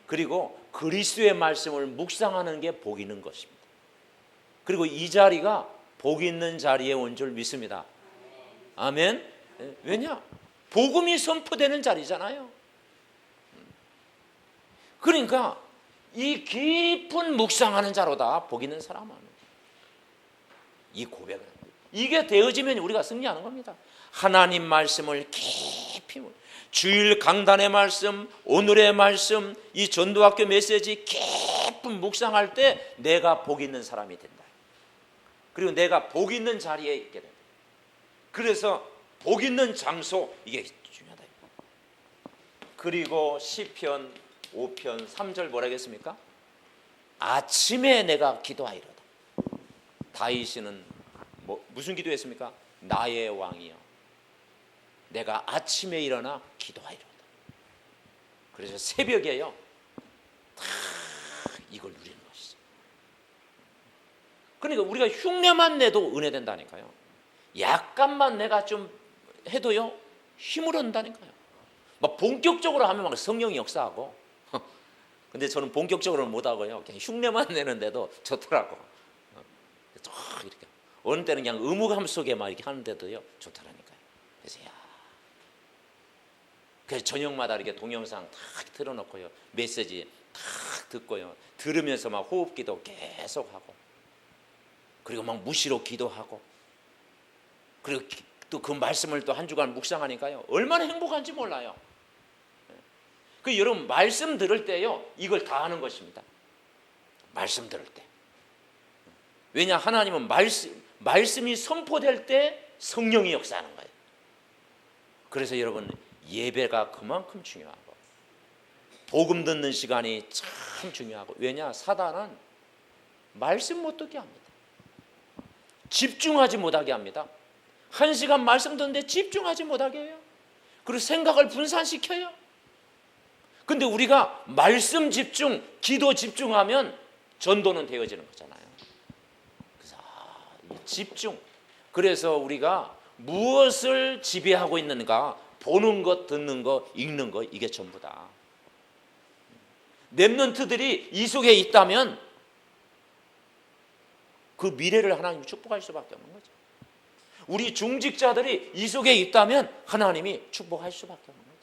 그리고 그리스도의 말씀을 묵상하는 게 복 있는 것입니다. 그리고 이 자리가 복 있는 자리에 온 줄 믿습니다. 아멘. 왜냐? 복음이 선포되는 자리잖아요. 그러니까 이 깊은 묵상하는 자로다 복 있는 사람은, 이 고백을, 이게 되어지면 우리가 승리하는 겁니다. 하나님 말씀을 깊이, 주일 강단의 말씀, 오늘의 말씀, 이 전도학교 메시지 깊은 묵상할 때 내가 복 있는 사람이 된다. 그리고 내가 복 있는 자리에 있게 된다. 그래서 복 있는 장소, 이게 중요하다. 그리고 시편 5편 3절 뭐라 했습니까? 아침에 내가 기도하이로다. 다윗은 무슨 기도했습니까? 나의 왕이여, 내가 아침에 일어나 기도하이로다. 그래서 새벽에요 다 이걸 누리는 것이죠. 그러니까 우리가 흉내만 내도 은혜 된다니까요. 약간만 내가 좀 해도요 힘을 얻는다니까요. 막 본격적으로 하면 막 성령이 역사하고, 근데 저는 본격적으로는 못하고요 그냥 흉내만 내는데도 좋더라고. 이렇게 어느 때는 그냥 의무감 속에 막 이렇게 하는데도요 좋더라니까요. 그래서 저녁마다 이렇게 동영상 탁 틀어놓고요 메시지 탁 듣고요 들으면서 막 호흡기도 계속 하고, 그리고 막 무시로 기도하고, 그리고 또 그 말씀을 또 한 주간 묵상하니까요 얼마나 행복한지 몰라요. 그 여러분 말씀 들을 때요 이걸 다 하는 것입니다. 말씀 들을 때. 왜냐? 하나님은 말씀이 선포될 때 성령이 역사하는 거예요. 그래서 여러분 예배가 그만큼 중요하고 복음 듣는 시간이 참 중요하고, 왜냐? 사단은 말씀 못 듣게 합니다. 집중하지 못하게 합니다. 1시간 말씀 듣는데 집중하지 못하게 해요. 그리고 생각을 분산시켜요. 근데 우리가 말씀 집중, 기도 집중하면 전도는 되어지는 거잖아요. 그래서 집중. 그래서 우리가 무엇을 지배하고 있는가? 보는 것, 듣는 것, 읽는 것, 이게 전부다. 렘넌트들이 이 속에 있다면 그 미래를 하나님이 축복할 수밖에 없는 거죠. 우리 중직자들이 이 속에 있다면 하나님이 축복할 수밖에 없는 거죠.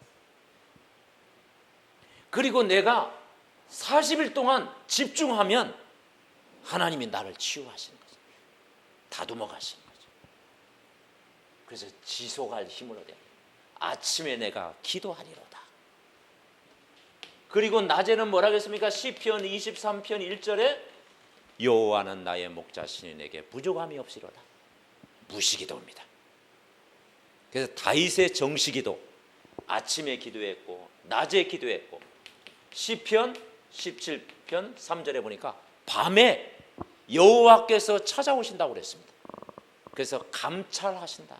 그리고 내가 40일 동안 집중하면 하나님이 나를 치유하시는 거죠. 다듬어 가시는 거죠. 그래서 지속할 힘을 얻어야 돼요. 아침에 내가 기도하리로다. 그리고 낮에는 뭐라 그랬습니까? 시편 23편 1절에 여호와는 나의 목자시니 내게 부족함이 없으리로다. 무시기도입니다. 그래서 다윗의 정시기도, 아침에 기도했고 낮에 기도했고, 시편 17편 3절에 보니까 밤에 여호와께서 찾아오신다고 그랬습니다. 그래서 감찰하신다.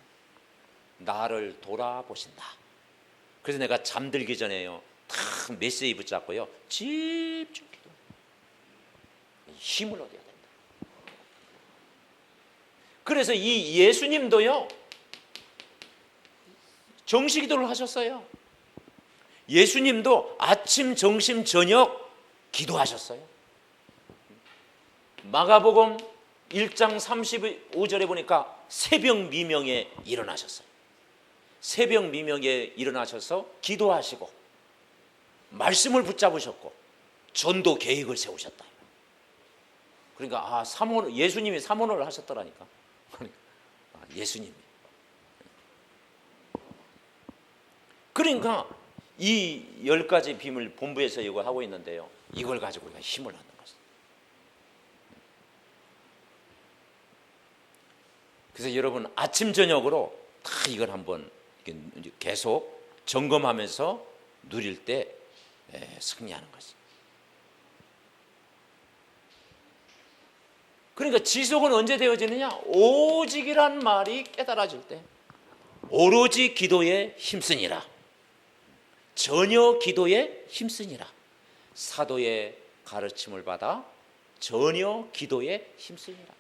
나를 돌아보신다. 그래서 내가 잠들기 전에요, 탁 메시지 붙잡고요, 집중 기도, 힘을 얻어야 된다. 그래서 이 예수님도요 정시기도를 하셨어요. 예수님도 아침, 점심, 저녁 기도하셨어요. 마가복음 1장 35절에 보니까 새벽 미명에 일어나셨어요. 새벽 미명에 일어나셔서 기도하시고 말씀을 붙잡으셨고 전도 계획을 세우셨다. 그러니까 삼원, 예수님이 삼원을 하셨더라니까. 예수님이. 그러니까 이 10가지 비밀 본부에서 이거 하고 있는데요, 이걸 가지고 우리가 힘을 얻는 것입니다. 그래서 여러분 아침 저녁으로 다 이걸 한번 계속 점검하면서 누릴 때 승리하는 것입니다. 그러니까 지속은 언제 되어지느냐? 오직이란 말이 깨달아질 때, 오로지 기도에 힘쓰니라, 전혀 기도에 힘쓰니라, 사도의 가르침을 받아 전혀 기도에 힘쓰니라.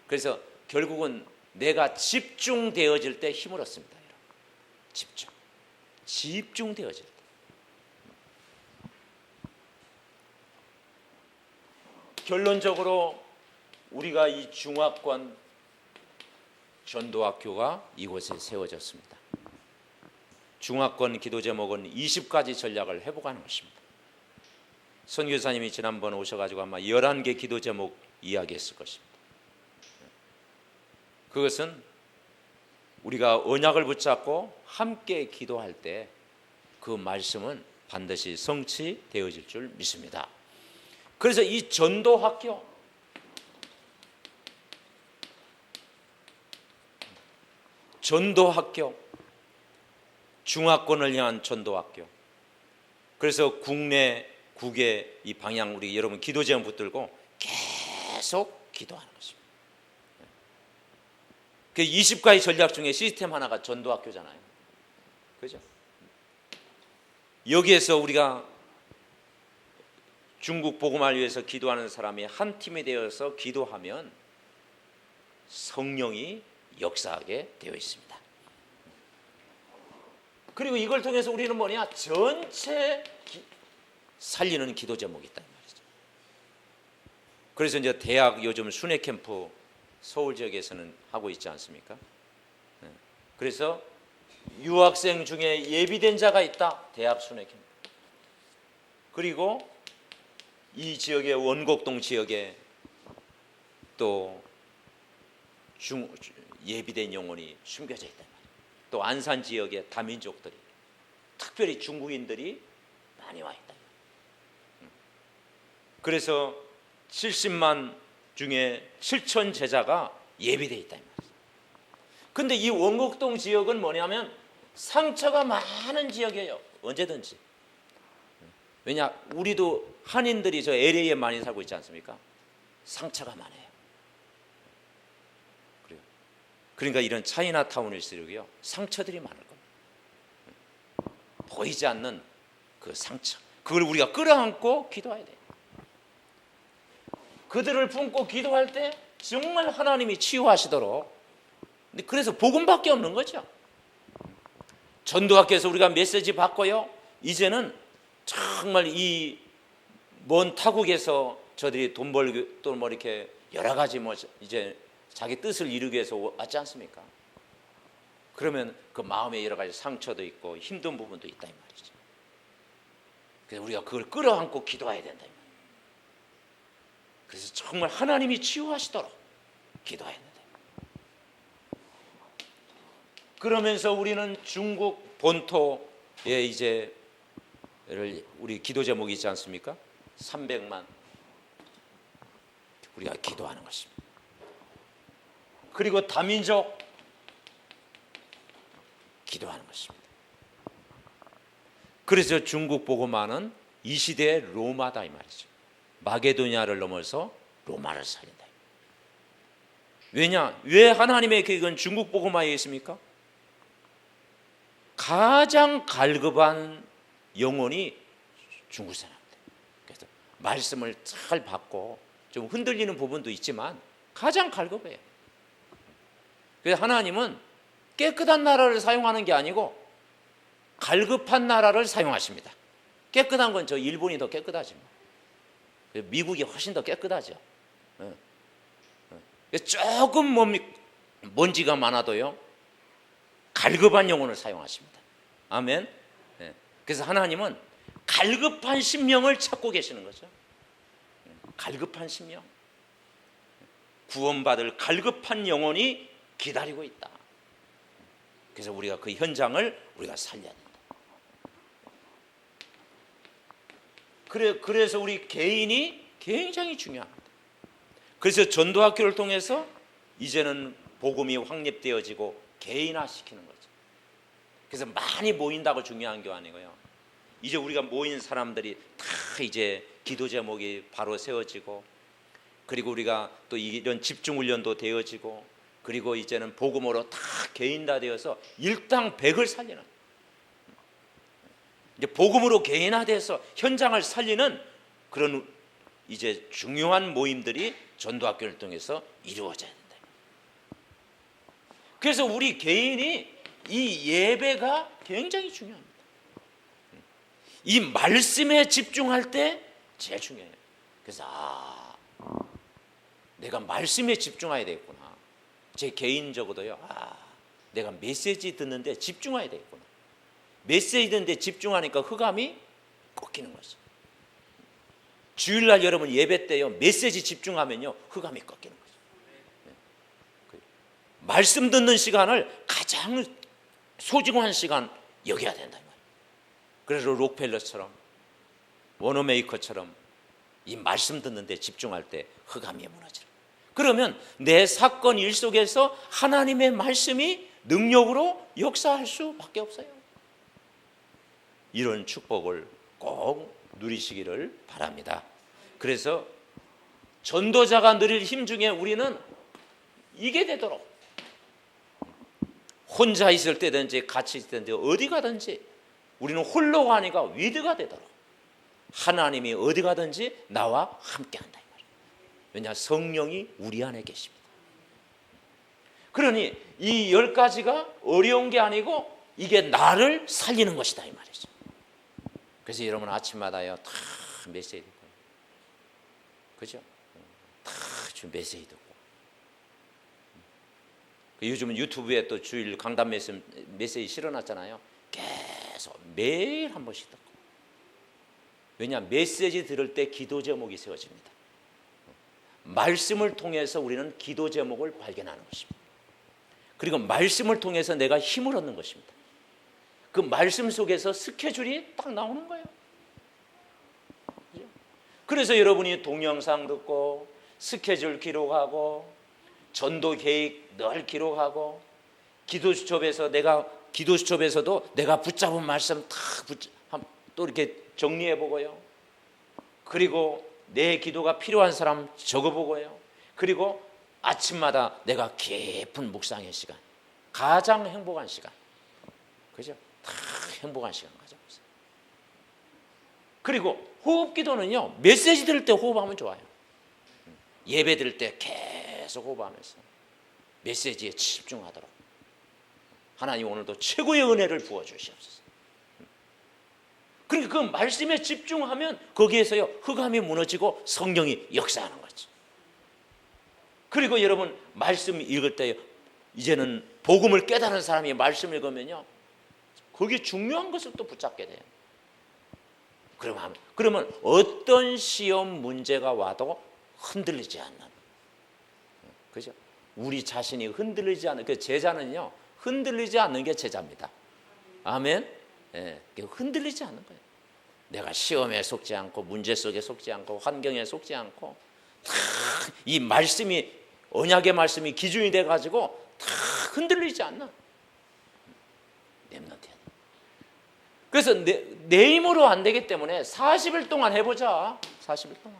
그래서 결국은 내가 집중되어질 때 힘을 얻습니다. 집중되어질 때. 결론적으로 우리가 이 중화권 전도학교가 이곳에 세워졌습니다. 중화권 기도 제목은 20가지 전략을 회복하는 것입니다. 선교사님이 지난번 오셔가지고 아마 11개 기도 제목 이야기했을 것입니다. 그것은 우리가 언약을 붙잡고 함께 기도할 때 그 말씀은 반드시 성취되어질 줄 믿습니다. 그래서 이 전도학교, 중화권을 향한 전도학교, 그래서 국내 국외 이 방향 우리 여러분 기도 제목 붙들고 계속 기도하는 것입니다. 그 20가지 전략 중에 시스템 하나가 전도학교잖아요. 그죠? 여기에서 우리가 중국 복음을 위해서 기도하는 사람이 한 팀이 되어서 기도하면 성령이 역사하게 되어 있습니다. 그리고 이걸 통해서 우리는 뭐냐? 전체 살리는 기도 제목이 있다 이 말이죠. 그래서 이제 대학 요즘 순회 캠프 서울 지역에서는 하고 있지 않습니까? 그래서 유학생 중에 예비된 자가 있다. 대학 순회 캠프. 그리고 이 지역의 원곡동 지역에 또 예비된 영혼이 숨겨져 있다. 또 안산 지역의 다민족들이, 특별히 중국인들이 많이 와 있다. 그래서 70만 중에 7천 제자가 예비되어 있다. 근데 이 원곡동 지역은 뭐냐면 상처가 많은 지역이에요. 언제든지. 왜냐? 우리도 한인들이 저 LA에 많이 살고 있지 않습니까? 상처가 많아요. 그래요. 그러니까 이런 차이나타운일수록요 상처들이 많을 겁니다. 보이지 않는 그 상처, 그걸 우리가 끌어안고 기도해야 돼요. 그들을 품고 기도할 때 정말 하나님이 치유하시도록. 근데 그래서 복음밖에 없는 거죠. 전도학교에서 우리가 메시지 받고요, 이제는 정말 이 먼 타국에서 저들이 돈 벌기 또 뭐 이렇게 여러 가지 뭐 이제 자기 뜻을 이루기 위해서 왔지 않습니까? 그러면 그 마음에 여러 가지 상처도 있고 힘든 부분도 있다 이 말이죠. 그래서 우리가 그걸 끌어안고 기도해야 된다 이 말이에요. 그래서 정말 하나님이 치유하시도록 기도했는데, 그러면서 우리는 중국 본토에 이제 우리 기도 제목이 있지 않습니까? 300만 우리가 기도하는 것입니다. 그리고 다민족 기도하는 것입니다. 그래서 중국 복음화는 이 시대의 로마다 이 말이죠. 마게도니아를 넘어서 로마를 살린다. 왜냐? 왜 하나님의 계획은 중국 복음화에 있습니까? 가장 갈급한 영혼이 중국 사람들. 그래서 말씀을 잘 받고 좀 흔들리는 부분도 있지만 가장 갈급해요. 그래서 하나님은 깨끗한 나라를 사용하는 게 아니고 갈급한 나라를 사용하십니다. 깨끗한 건 저 일본이 더 깨끗하지, 미국이 훨씬 더 깨끗하죠. 조금 먼지가 많아도요 갈급한 영혼을 사용하십니다. 아멘. 그래서 하나님은 갈급한 심령을 찾고 계시는 거죠. 갈급한 심령, 구원받을 갈급한 영혼이 기다리고 있다. 그래서 우리가 그 현장을 우리가 살려야 된다. 그래서 우리 개인이 굉장히 중요합니다. 그래서 전도학교를 통해서 이제는 복음이 확립되어지고 개인화시키는 거죠. 그래서 많이 모인다고 중요한 게 아니고요. 이제 우리가 모인 사람들이 다 이제 기도 제목이 바로 세워지고, 그리고 우리가 또 이런 집중 훈련도 되어지고, 그리고 이제는 복음으로 다 개인화되어서 일당백을 살리는, 이제 복음으로 개인화돼서 현장을 살리는 그런 이제 중요한 모임들이 전도학교를 통해서 이루어져야 된다. 그래서 우리 개인이 이 예배가 굉장히 중요합니다. 이 말씀에 집중할 때 제일 중요해요. 그래서 내가 말씀에 집중해야 되겠구나. 제 개인적으로도요. 내가 메시지 듣는데 집중해야 되겠구나. 메시지 듣는데 집중하니까 흑암이 꺾이는 거죠. 주일날 여러분 예배 때요 메시지 집중하면요 흑암이 꺾이는 거죠. 말씀 듣는 시간을 가장 소중한 시간 여겨야 된다. 그래서 록펠러처럼 워너메이커처럼 이 말씀 듣는데 집중할 때 흑암이 무너지라. 그러면 내 사건 일 속에서 하나님의 말씀이 능력으로 역사할 수밖에 없어요. 이런 축복을 꼭 누리시기를 바랍니다. 그래서 전도자가 누릴 힘 중에 우리는 이게 되도록, 혼자 있을 때든지 같이 있을 때든지 어디 가든지 우리는 홀로 가니까 위드가 되도록 하나님이 어디 가든지 나와 함께 한다 이 말이에요. 왜냐? 성령이 우리 안에 계십니다. 그러니 이 10가지가 어려운 게 아니고 이게 나를 살리는 것이다 이 말이죠. 그래서 여러분 아침마다요 다 메시지 듣고, 그죠? 다 지금 메시지 듣고, 요즘은 유튜브에 또 주일 강단 메시지 실어놨잖아요. 계속 매일 한 번씩 듣고. 왜냐? 메시지 들을 때 기도 제목이 세워집니다. 말씀을 통해서 우리는 기도 제목을 발견하는 것입니다. 그리고 말씀을 통해서 내가 힘을 얻는 것입니다. 그 말씀 속에서 스케줄이 딱 나오는 거예요. 그래서 여러분이 동영상 듣고 스케줄 기록하고 전도 계획 늘 기록하고, 기도 수첩에서도 내가 붙잡은 말씀 또 이렇게 정리해 보고요. 그리고 내 기도가 필요한 사람 적어 보고요. 그리고 아침마다 내가 깊은 묵상의 시간, 가장 행복한 시간, 그죠? 다 행복한 시간 가져보세요. 그리고 호흡 기도는요, 메시지 들을 때 호흡하면 좋아요. 예배 드릴 때 계속 호흡하면서 메시지에 집중하도록 하나님 오늘도 최고의 은혜를 부어주시옵소서. 그러니까 그 말씀에 집중하면 거기에서요 흑암이 무너지고 성령이 역사하는 거죠. 그리고 여러분 말씀 읽을 때 이제는 복음을 깨달은 사람이 말씀 읽으면요 거기에 중요한 것을 또 붙잡게 돼요. 그러면 어떤 시험 문제가 와도 흔들리지 않는, 그죠? 우리 자신이 흔들리지 않는 그 제자는요, 흔들리지 않는 게 제자입니다. 아멘. 예, 흔들리지 않는 거예요. 내가 시험에 속지 않고 문제 속에 속지 않고 환경에 속지 않고 다 이 말씀이, 언약의 말씀이 기준이 돼 가지고 다 흔들리지 않는 렘넌트야. 그래서 내 힘으로 안 되기 때문에 40일 동안 해보자. 40일 동안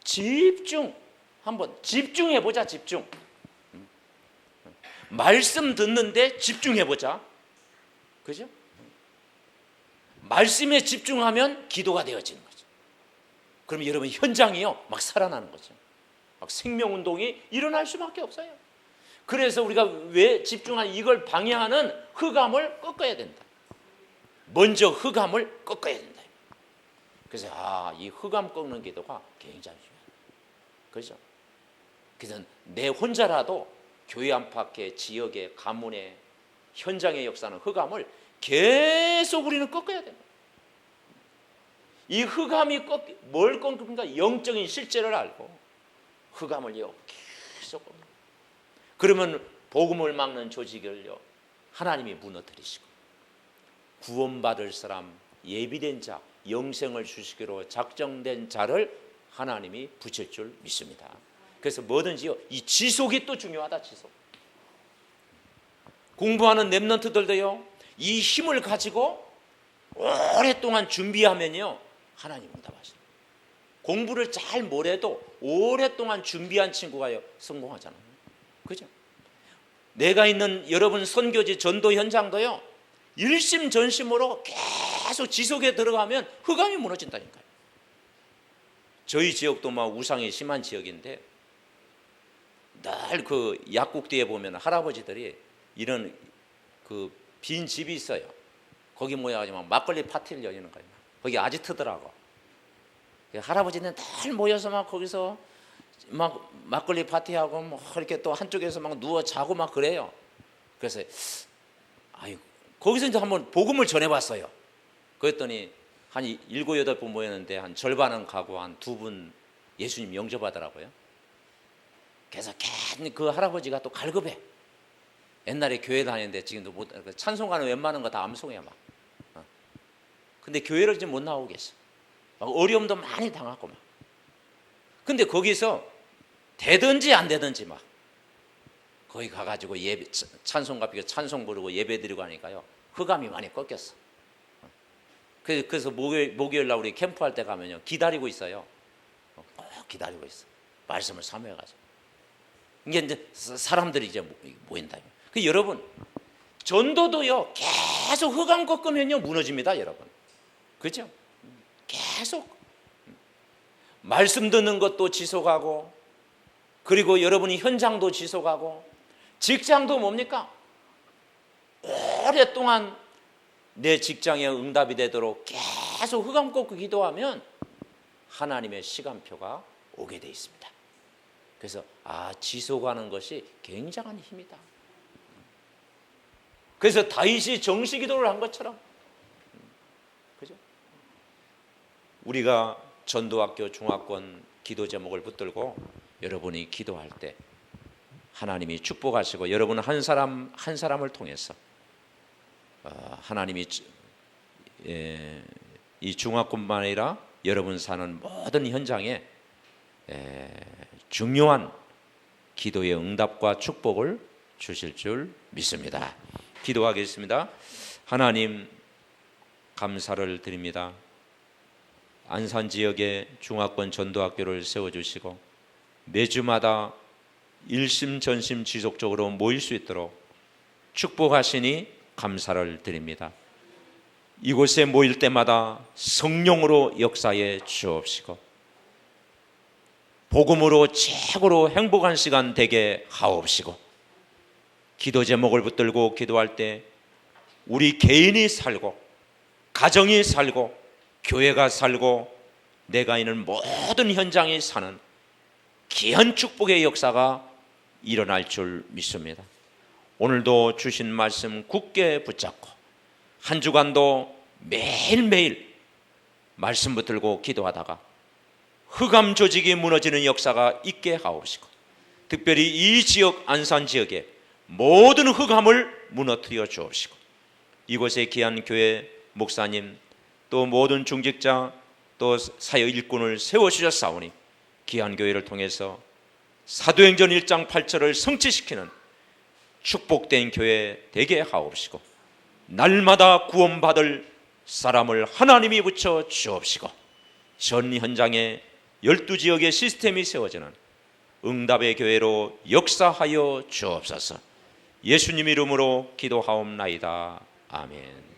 집중, 한번 집중해보자. 집중. 말씀 듣는데 집중해보자. 그죠? 말씀에 집중하면 기도가 되어지는 거죠. 그럼 여러분 현장이요 막 살아나는 거죠. 막 생명운동이 일어날 수밖에 없어요. 그래서 우리가 왜 집중한 이걸 방해하는 흑암을 꺾어야 된다. 먼저 흑암을 꺾어야 된다. 그래서 이 흑암 꺾는 기도가 굉장히 중요해요. 그렇죠? 그래서 내 혼자라도 교회 안팎의 지역의 가문의 현장의 역사는 흑암을 계속 우리는 꺾어야 됩니다. 이 흑암이 뭘 꺾습니까? 영적인 실제를 알고 흑암을요 계속 꺾는. 그러면 복음을 막는 조직을요 하나님이 무너뜨리시고 구원받을 사람, 예비된 자, 영생을 주시기로 작정된 자를 하나님이 붙일 줄 믿습니다. 그래서 뭐든지요 이 지속이 또 중요하다. 지속. 공부하는 렘넌트들도요 이 힘을 가지고 오랫동안 준비하면요 하나님 응답하십니다. 공부를 잘 못해도 오랫동안 준비한 친구가요 성공하잖아요. 그죠? 내가 있는 여러분 선교지 전도 현장도요 일심전심으로 계속 지속에 들어가면 흑암이 무너진다니까요. 저희 지역도 막 우상이 심한 지역인데 늘 그 약국뒤에 보면 할아버지들이 이런 그 빈 집이 있어요. 거기 모여가지고 막 막걸리 파티를 열리는 거예요. 거기 아지트더라고. 할아버지는 늘 모여서 막 거기서 막 막걸리 파티하고 뭐 이렇게 또 한쪽에서 막 누워 자고 막 그래요. 그래서 거기서 이제 한번 복음을 전해봤어요. 그랬더니 한 7, 8분 모였는데 한 절반은 가고 한 2분 예수님 영접하더라고요. 그래서 그 할아버지가 또 갈급해. 옛날에 교회 다니는데 지금도 못, 찬송가는 웬만한 거 다 암송해 막. 근데 교회를 지금 못 나오고 계셔. 막 어려움도 많이 당하고 막. 근데 거기서 되든지 안 되든지 막 거기 가가지고 예배, 찬송가 비고 찬송 부르고 예배 드리고 하니까요 흑암이 많이 꺾였어. 그래서 목요일 날 우리 캠프할 때 가면요 기다리고 있어요. 꼭 기다리고 있어. 말씀을 사모해가지고. 이게 이제 사람들이 이제 모인다. 그 여러분 전도도요 계속 흑암 꺾으면요 무너집니다, 여러분. 그죠? 계속 말씀 듣는 것도 지속하고, 그리고 여러분이 현장도 지속하고, 직장도 뭡니까? 오랫동안 내 직장에 응답이 되도록 계속 흑암 꺾고 기도하면 하나님의 시간표가 오게 돼 있습니다. 그래서 지속하는 것이 굉장한 힘이다. 그래서 다윗이 정시 기도를 한 것처럼, 그죠? 우리가 전도학교 중화권 기도 제목을 붙들고 여러분이 기도할 때 하나님이 축복하시고, 여러분 한 사람 한 사람을 통해서 하나님이 이 중화권만 아니라 여러분 사는 모든 현장에 중요한 기도의 응답과 축복을 주실 줄 믿습니다. 기도하겠습니다. 하나님, 감사를 드립니다. 안산 지역에 중화권 전도학교를 세워주시고 매주마다 일심전심 지속적으로 모일 수 있도록 축복하시니 감사를 드립니다. 이곳에 모일 때마다 성령으로 역사해 주옵시고 복음으로 최고로 행복한 시간 되게 하옵시고, 기도 제목을 붙들고 기도할 때 우리 개인이 살고 가정이 살고 교회가 살고 내가 있는 모든 현장이 사는 귀한 축복의 역사가 일어날 줄 믿습니다. 오늘도 주신 말씀 굳게 붙잡고 한 주간도 매일매일 말씀 붙들고 기도하다가 흑암 조직이 무너지는 역사가 있게 하옵시고, 특별히 이 지역 안산 지역에 모든 흑암을 무너뜨려 주옵시고, 이곳에 귀한 교회 목사님 또 모든 중직자 또 사역 일꾼을 세워주셨사오니 귀한 교회를 통해서 사도행전 1장 8절을 성취시키는 축복된 교회 되게 하옵시고, 날마다 구원받을 사람을 하나님이 붙여 주옵시고, 전 현장에 12지역의 시스템이 세워지는 응답의 교회로 역사하여 주옵소서. 예수님 이름으로 기도하옵나이다. 아멘.